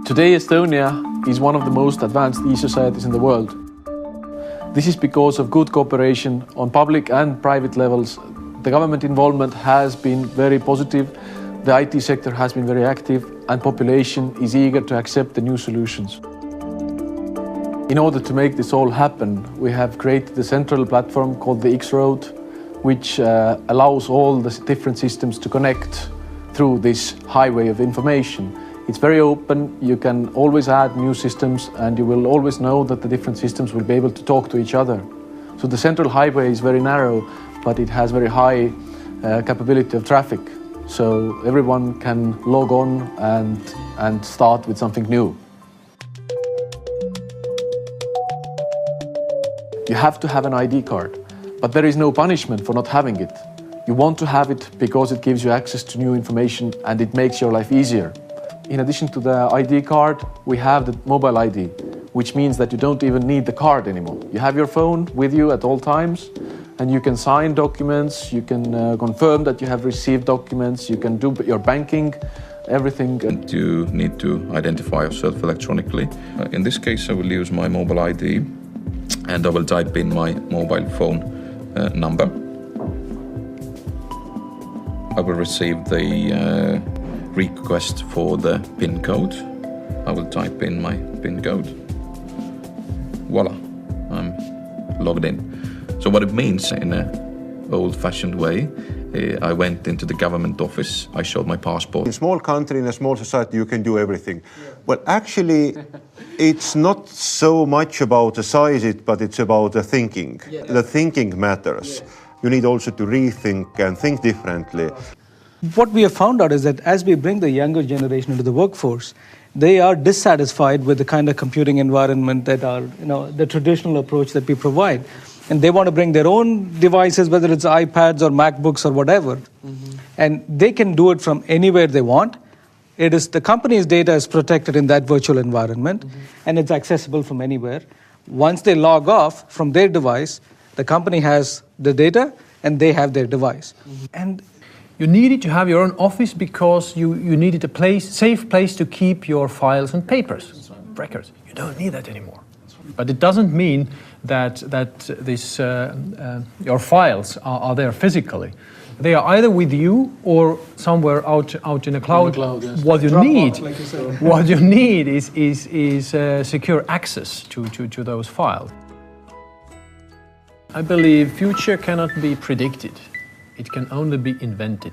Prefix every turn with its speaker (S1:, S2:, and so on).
S1: Today, Estonia is one of the most advanced e-societies in the world. This is because of good cooperation on public and private levels. The government involvement has been very positive, the IT sector has been very active, and population is eager to accept the new solutions. In order to make this all happen, we have created a central platform called the X-Road, which allows all the different systems to connect through this highway of information. It's very open, you can always add new systems, and you will always know that the different systems will be able to talk to each other. So the central highway is very narrow, but it has very high capability of traffic. So everyone can log on and start with something new. You have to have an ID card, but there is no punishment for not having it. You want to have it because it gives you access to new information and it makes your life easier. In addition to the ID card, we have the mobile ID, which means that you don't even need the card anymore. You have your phone with you at all times, and you can sign documents, you can confirm that you have received documents, you can do your banking, everything.
S2: And you need to identify yourself electronically. In this case, I will use my mobile ID and I will type in my mobile phone number. I will receive the request for the PIN code. I will type in my PIN code. Voila, I'm logged in. So what it means in an old-fashioned way, I went into the government office, I showed my passport.
S3: In a small country, in a small society, you can do everything. Well, actually, it's not so much about the size, but it's about the thinking. Yeah. The thinking matters. Yeah. You need also to rethink and think differently.
S4: What we have found out is that as we bring the younger generation into the workforce, they are dissatisfied with the kind of computing environment that are, the traditional approach that we provide. And they want to bring their own devices, whether it's iPads or MacBooks or whatever. Mm-hmm. And they can do it from anywhere they want. It is the company's data is protected in that virtual environment, and it's accessible from anywhere. Once they log off from their device, the company has the data and they have their device.
S5: And you needed to have your own office because you needed a safe place to keep your files and papers, records. You don't need that anymore. But it doesn't mean that your files are there physically. They are either with you or somewhere out in the cloud. Yes. What you need is secure access to those files. I believe future cannot be predicted. It can only be invented.